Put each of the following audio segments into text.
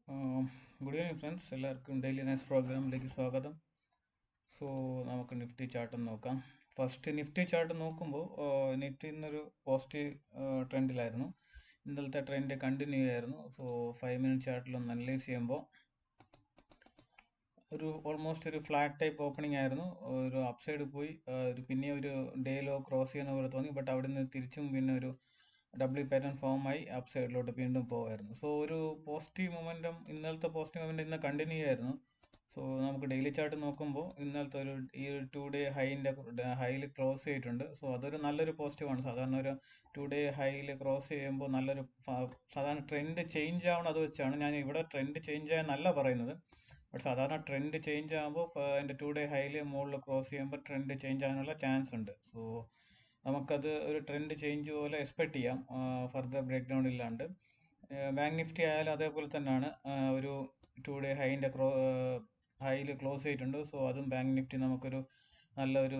Good evening friends, എല്ലാവർക്കും daily nice പ്രോഗ്രാമിലേക്ക് സ്വാഗതം. സോ നമുക്ക് നിഫ്റ്റി ചാർട്ട് നോക്കാം. ഫസ്റ്റ് നിഫ്റ്റി ചാർട്ട് നോക്കുമ്പോൾ നിഫ്റ്റി ഇന്നൊരു പോസിറ്റീവ് ട്രെൻഡിലായിരുന്നു. ഇന്നലത്തെ ട്രെൻഡ് കണ്ടിന്യൂ ആയിരുന്നു. സോ 5 മിനിറ്റ് ചാർട്ടിലൊന്ന് അനലൈസ് ചെയ്യുമ്പോൾ ഒരു ഓൾമോസ്റ്റ് ഒരു ഫ്ലാറ്റ് ടൈപ്പ് ഓപ്പണിംഗ് ആയിരുന്നു. ഒരു അപ്സൈഡ് പോയി പിന്നെ ഒരു ഡേ ലോ ക്രോസ് ചെയ്യുന്ന പോലെ തോന്നി. ബട്ട് അവിടെ നിന്ന് തിരിച്ചും പിന്നെ ഒരു ഡബ്ല്യു പാറ്റേൺ ഫോമായി അപ്പ് സൈഡിലോട്ട് വീണ്ടും പോകുമായിരുന്നു. സോ ഒരു പോസിറ്റീവ് മൊമെൻറ്റം, ഇന്നലത്തെ പോസിറ്റീവ് മൊമെൻറ്റം ഇന്ന് കണ്ടിന്യൂ ആയിരുന്നു. സോ നമുക്ക് ഡെയിലി ചാർട്ട് നോക്കുമ്പോൾ ഇന്നലത്തെ ഈ ഒരു 2 ഡേ ഹൈയിൽ ക്ലോസ് ചെയ്തിട്ടുണ്ട്. സോ അതൊരു നല്ലൊരു പോസിറ്റീവാണ്. സാധാരണ ഒരു 2 ഡേ ഹൈയിൽ ക്രോസ് ചെയ്യുമ്പോൾ നല്ലൊരു സാധാരണ ട്രെൻഡ് ചേഞ്ച് ആവണം, അത് വെച്ചാണ് ഞാൻ ഇവിടെ ട്രെൻഡ് ചേഞ്ച് ആയെന്നല്ല പറയുന്നത്. ബട്ട് സാധാരണ ട്രെൻഡ് ചേഞ്ച് ആകുമ്പോൾ അതിൻ്റെ 2 ഡേ ഹൈയിൽ മുകളിൽ ക്രോസ് ചെയ്യുമ്പോൾ ട്രെൻഡ് ചേഞ്ച് ആകാനുള്ള ചാൻസ് ഉണ്ട്. സോ നമുക്കത് ഒരു ട്രെൻഡ് ചേഞ്ച് പോലെ എക്സ്പെക്ട് ചെയ്യാം, ഫർദർ ബ്രേക്ക് ഡൗൺ ഇല്ലാണ്ട്. ബാങ്ക് നിഫ്റ്റി ആയാലും അതേപോലെ തന്നെയാണ്. ഒരു 2 ഡേ ഹൈയിൽ ക്ലോസ് ചെയ്തിട്ടുണ്ട്. സോ അതും ബാങ്ക് നിഫ്റ്റി നമുക്കൊരു നല്ലൊരു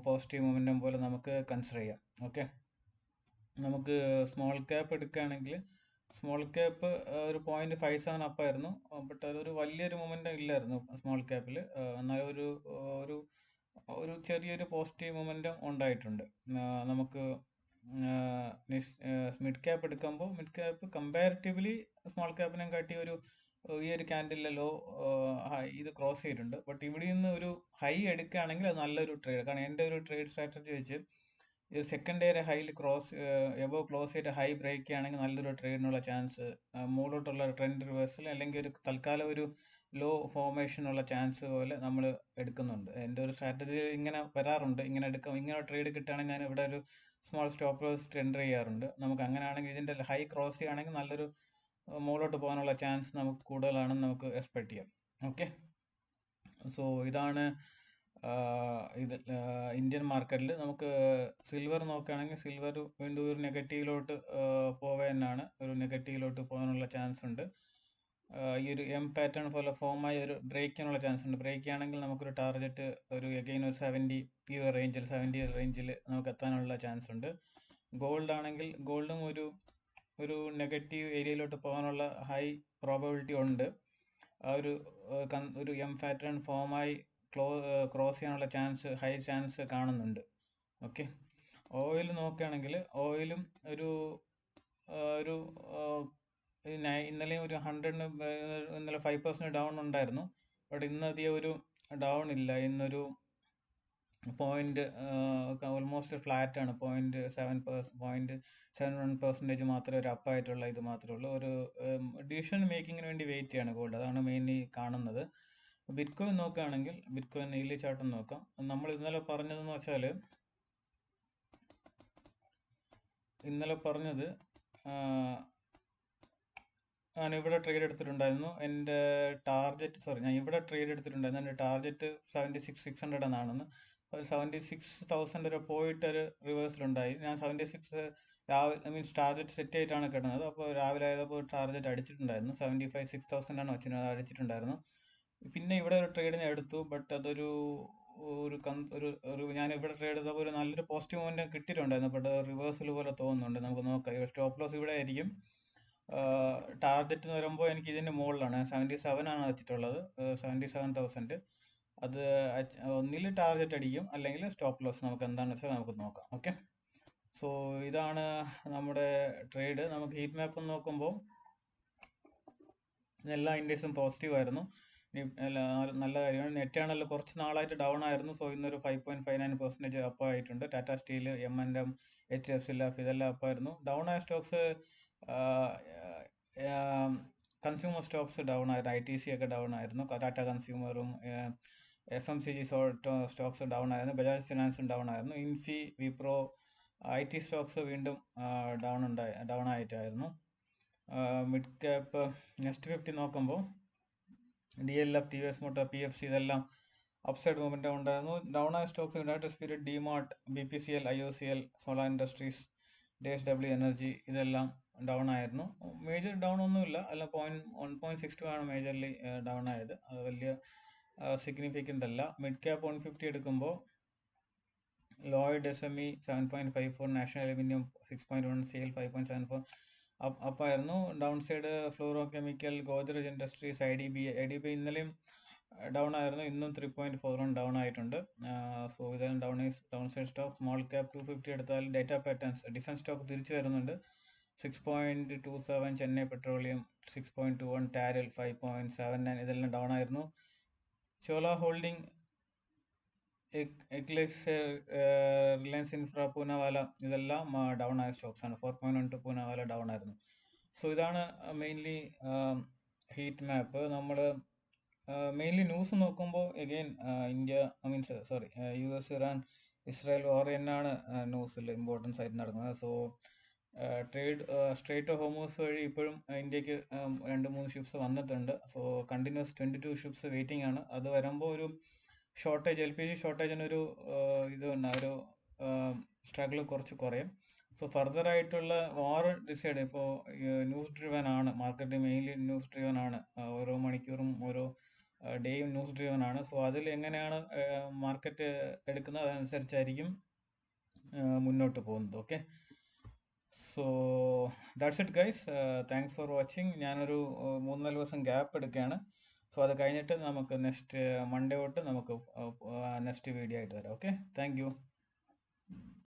പോസിറ്റീവ് മൊമെൻറ്റം പോലെ നമുക്ക് കൺസിഡർ ചെയ്യാം. ഓക്കെ, നമുക്ക് സ്മോൾ ക്യാപ്പ് എടുക്കുകയാണെങ്കിൽ സ്മോൾ ക്യാപ്പ് ഒരു 0.57 അപ്പായിരുന്നു. ബട്ട് അതൊരു വലിയൊരു മൊമെൻറ്റം ഇല്ലായിരുന്നു സ്മോൾ ക്യാപ്പിൽ. എന്നാലും ഒരു ഒരു ചെറിയൊരു പോസിറ്റീവ് മൊമെൻറ്റം ഉണ്ടായിട്ടുണ്ട്. നമുക്ക് മിഡ് ക്യാപ്പ് എടുക്കുമ്പോൾ മിഡ് ക്യാപ്പ് കമ്പാരിറ്റീവ്ലി സ്മോൾ ക്യാപ്പിനെ കാട്ടി ഈ ഒരു ക്യാൻഡിലെ ലോ ഇത് ക്രോസ് ചെയ്തിട്ടുണ്ട്. ബട്ട് ഇവിടെ നിന്ന് ഒരു ഹൈ എടുക്കുകയാണെങ്കിൽ അത് നല്ലൊരു ട്രേഡ്. കാരണം എൻ്റെ ഒരു ട്രേഡ് സ്ട്രാറ്റജി വെച്ച് ഇത് സെക്കൻഡ് ഡേ ഹൈയിൽ എബോവ് ക്ലോസ് ചെയ്തിട്ട് ഹൈ ബ്രേക്ക് ചെയ്യുകയാണെങ്കിൽ നല്ലൊരു ട്രേഡിനുള്ള ചാൻസ്, മുകളിലോട്ടുള്ള ട്രെൻഡ് റിവേഴ്സൽ അല്ലെങ്കിൽ ഒരു തൽക്കാലം ഒരു ലോ ഫോർമേഷനുള്ള ചാൻസ് പോലെ നമ്മൾ എടുക്കുന്നുണ്ട്. എൻ്റെ ഒരു സ്ട്രാറ്റജി ഇങ്ങനെ വരാറുണ്ട്. ഇങ്ങനെ ട്രേഡ് കിട്ടുകയാണെങ്കിൽ ഞാൻ ഇവിടെ ഒരു സ്മോൾ സ്റ്റോപ്പ് ലോസ് ടെൻഡർ ചെയ്യാറുണ്ട്. നമുക്ക് അങ്ങനെയാണെങ്കിൽ ഇതിൻ്റെ ഹൈ ക്രോസ് ചെയ്യുകയാണെങ്കിൽ നല്ലൊരു മുകളിലോട്ട് പോകാനുള്ള ചാൻസ് നമുക്ക് കൂടുതലാണെന്ന് നമുക്ക് എക്സ്പെക്ട് ചെയ്യാം. ഓക്കെ, സോ ഇതാണ് ഇത് ഇന്ത്യൻ മാർക്കറ്റിൽ. നമുക്ക് സിൽവർ നോക്കുകയാണെങ്കിൽ സിൽവർ വീണ്ടും ഒരു നെഗറ്റീവിലോട്ട് പോകാനാണ്, ഒരു നെഗറ്റീവിലോട്ട് പോകാനുള്ള ചാൻസ് ഉണ്ട്. ഈ ഒരു എം പാറ്റേൺ പോലെ ഫോമായി ഒരു ബ്രേക്ക് ചെയ്യാനുള്ള ചാൻസ് ഉണ്ട്. ബ്രേക്ക് ചെയ്യുകയാണെങ്കിൽ നമുക്കൊരു ടാർഗറ്റ് ഒരു അഗെയിൻ ഒരു 70 ഈ റേഞ്ചിൽ നമുക്ക് എത്താനുള്ള ചാൻസ് ഉണ്ട്. ഗോൾഡ് ആണെങ്കിൽ ഗോൾഡും ഒരു നെഗറ്റീവ് ഏരിയയിലോട്ട് പോകാനുള്ള ഹൈ പ്രോബബിലിറ്റി ഉണ്ട്. ആ ഒരു എം പാറ്റേൺ ഫോമായി ക്രോസ് ചെയ്യാനുള്ള ഹൈ ചാൻസ് കാണുന്നുണ്ട്. ഓക്കെ, ഓയിൽ നോക്കുകയാണെങ്കിൽ ഓയിലും ഒരു ഇന്നലെയും ഒരു 100 ഇന്നലെ 5% ഡൗൺ ഉണ്ടായിരുന്നു. ബട്ട് ഇന്ന് അധികം ഒരു ഡൗൺ ഇല്ല. ഇന്നൊരു ഓൾമോസ്റ്റ് ഫ്ലാറ്റ് ആണ്. 0.71% മാത്രമേ ഒരു അപ്പായിട്ടുള്ള ഇത് മാത്രമേ ഉള്ളൂ. ഒരു ഡിസിഷൻ മേക്കിങ്ങിന് വേണ്ടി വെയിറ്റ് ചെയ്യാണ് ഗോൾഡ്. അതാണ് മെയിൻലി കാണുന്നത്. ബിറ്റ് കോയിൻ നോക്കുകയാണെങ്കിൽ ബിറ്റ് കോയിൻ ഡെയിലി ചാർട്ട് നോക്കാം. നമ്മൾ ഇന്നലെ പറഞ്ഞത് ഞാൻ ഇവിടെ ട്രേഡ് എടുത്തിട്ടുണ്ടായിരുന്നു. എൻ്റെ ഞാൻ ഇവിടെ ട്രേഡ് എടുത്തിട്ടുണ്ടായിരുന്നു. എൻ്റെ ടാർഗറ്റ് 76,600 എന്നാണെന്ന്. 76,000 വരെ പോയിട്ടൊരു റിവേഴ്സലുണ്ടായി. ഞാൻ 76 മീൻസ് ടാർഗറ്റ് സെറ്റ് ആയിട്ടാണ് കിടന്നത്. അപ്പോൾ രാവിലെ ആയപ്പോൾ ടാർഗറ്റ് അടിച്ചിട്ടുണ്ടായിരുന്നു. 6,000 ആണ് വെച്ചിരുന്നത്, അത് അടിച്ചിട്ടുണ്ടായിരുന്നു. പിന്നെ ഇവിടെ ഒരു ട്രേഡിന് എടുത്തു. ബട്ട് അതൊരു ഞാൻ ഇവിടെ ട്രേഡ് ചെയ്തപ്പോൾ ഒരു നല്ലൊരു പോസിറ്റീവ് മൊമെൻറ്റം കിട്ടിയിട്ടുണ്ടായിരുന്നു. ബട്ട് റിവേഴ്സൽ പോലെ തോന്നുന്നുണ്ട്. നമുക്ക് നോക്കാം. സ്റ്റോപ്പ് ലോസ് ഇവിടെ ആയിരിക്കും. ടാർഗറ്റ് എന്ന് പറയുമ്പോൾ എനിക്ക് ഇതിൻ്റെ മുകളിലാണ് 77 ആണ് വെച്ചിട്ടുള്ളത്. 77,000 അത് ഒന്നിൽ ടാർഗറ്റ് അടിക്കും, അല്ലെങ്കിൽ സ്റ്റോപ്പ് ലോസ് നമുക്ക് എന്താണെന്ന് വെച്ചാൽ നമുക്ക് നോക്കാം. ഓക്കെ, സോ ഇതാണ് നമ്മുടെ ട്രേഡ്. നമുക്ക് ഹീറ്റ് മാപ്പ് നോക്കുമ്പോൾ എല്ലാ ഇൻഡെക്സും പോസിറ്റീവ് ആയിരുന്നു. നല്ല കാര്യമാണ്. നെറ്റാണല്ലോ കുറച്ച് നാളായിട്ട് ഡൗൺ ആയിരുന്നു. സോ ഇന്നൊരു 5.59% അപ്പ് ആയിട്ടുണ്ട്. ടാറ്റ സ്റ്റീൽ, M&M, HFCL ഇതെല്ലാം അപ്പായിരുന്നു. ഡൗൺ ആയ സ്റ്റോക്സ് കൺസ്യൂമർ സ്റ്റോക്സ് ഡൗൺ ആയിരുന്നു. ITC ഒക്കെ ഡൗൺ ആയിരുന്നു. ടാറ്റ കൺസ്യൂമറും FMCG സ്റ്റോക്സ് ഡൗൺ ആയിരുന്നു. ബജാജ് ഫിനാൻസും ഡൗൺ ആയിരുന്നു. ഇൻഫി, വിപ്രോ, IT സ്റ്റോക്സ് വീണ്ടും ഡൗൺ ആയിട്ടായിരുന്നു. മിഡ് ക്യാപ്പ് നെക്സ്റ്റ് 50 നോക്കുമ്പോൾ DLF, TVS മോട്ടോർ, PFC ഇതെല്ലാം അപ്സൈഡ് മൊമെൻറ്റം ഉണ്ടായിരുന്നു. ഡൗൺ ആയ stocks united spirit, DMart, BPCL, IOCL, solar industries, JSW energy ഇതെല്ലാം ഡൗൺ ആയിരുന്നു. മേജർ ഡൗൺ ഒന്നുമില്ല. അല്ല 1.62 ആണ് മേജർലി ഡൗൺ ആയത്. അത് വലിയ സിഗ്നിഫിക്കൻ്റ് അല്ല. മിഡ് ക്യാപ്പ് 150 എടുക്കുമ്പോൾ Lloyd SME 7.54, national aluminium 6.1, CL 5.74, അപ്പായിരുന്നു. Down side fluoro chemical, Godrej industries, I D B ഇന്നലെയും ഡൗൺ ആയിരുന്നു. ഇന്നും 3.41 ഡൗൺ ആയിട്ടുണ്ട്. സോ ഇതെല്ലാം down side stock. Small cap 250 എടുത്താൽ ഡേറ്റ പാറ്റേൺസ് ഡിഫൻസ് സ്റ്റോക്ക് തിരിച്ചു വരുന്നുണ്ട്. 6.27 ചെന്നൈ പെട്രോളിയം, 6.21 ടാരൽ, 5.79 ഇതെല്ലാം ഡൗൺ ആയിരുന്നു. Chola holding, eclipse, Reliance infra, Poonawalla ഇതെല്ലാം ഡൗൺ ആയ സ്റ്റോക്സ് ആണ്. 4.12 പൂനാവാല ഡൗൺ ആയിരുന്നു. സോ ഇതാണ് മെയിൻലി ഹീറ്റ് മാപ്പ്. നമ്മൾ മെയിൻലി ന്യൂസ് നോക്കുമ്പോൾ again India means sorry US Iran Israel war തന്നെയാണ് ന്യൂസിൽ ഇമ്പോർട്ടൻസ് ആയിട്ട് നടക്കുന്നത്. So trade strait of Hormuz വഴി ഇപ്പോഴും ഇന്ത്യക്ക് 2-3 ഷിപ്സ് വന്നിട്ടുണ്ട്. സോ കണ്ടിന്യൂസ് 22 ഷിപ്സ് വെയിറ്റിംഗ് ആണ്. അത് വരുമ്പോൾ ഒരു ഷോർട്ടേജ്, LPG ഷോർട്ടേജിനൊരു ഇത് തന്നെ ഒരു സ്ട്രഗിൾ കുറച്ച് കുറയും. സോ ഫർദർ ആയിട്ടുള്ള വാർ ഡിസൈഡ് ഇപ്പോൾ ന്യൂസ് ഡ്രിവൻ ആണ് മാർക്കറ്റ്, മെയിൻലി ന്യൂസ് ഡ്രിവൻ ആണ്. ഓരോ മണിക്കൂറും ഓരോ ഡേയും ന്യൂസ് ഡ്രിവൻ ആണ്. സോ അതിൽ എങ്ങനെയാണ് മാർക്കറ്റ് എടുക്കുന്നത് അതനുസരിച്ചായിരിക്കും മുന്നോട്ട് പോകുന്നത്. Okay, so that's it guys. Thanks for watching. ഞാനൊരു 3-4 ദിവസം ഗ്യാപ്പ് എടുക്കുകയാണ്. സോ അത് കഴിഞ്ഞിട്ട് നമുക്ക് നെക്സ്റ്റ് മൺഡേ തൊട്ട് നമുക്ക് നെക്സ്റ്റ് വീഡിയോ ആയിട്ട് വരാം. Okay, thank you.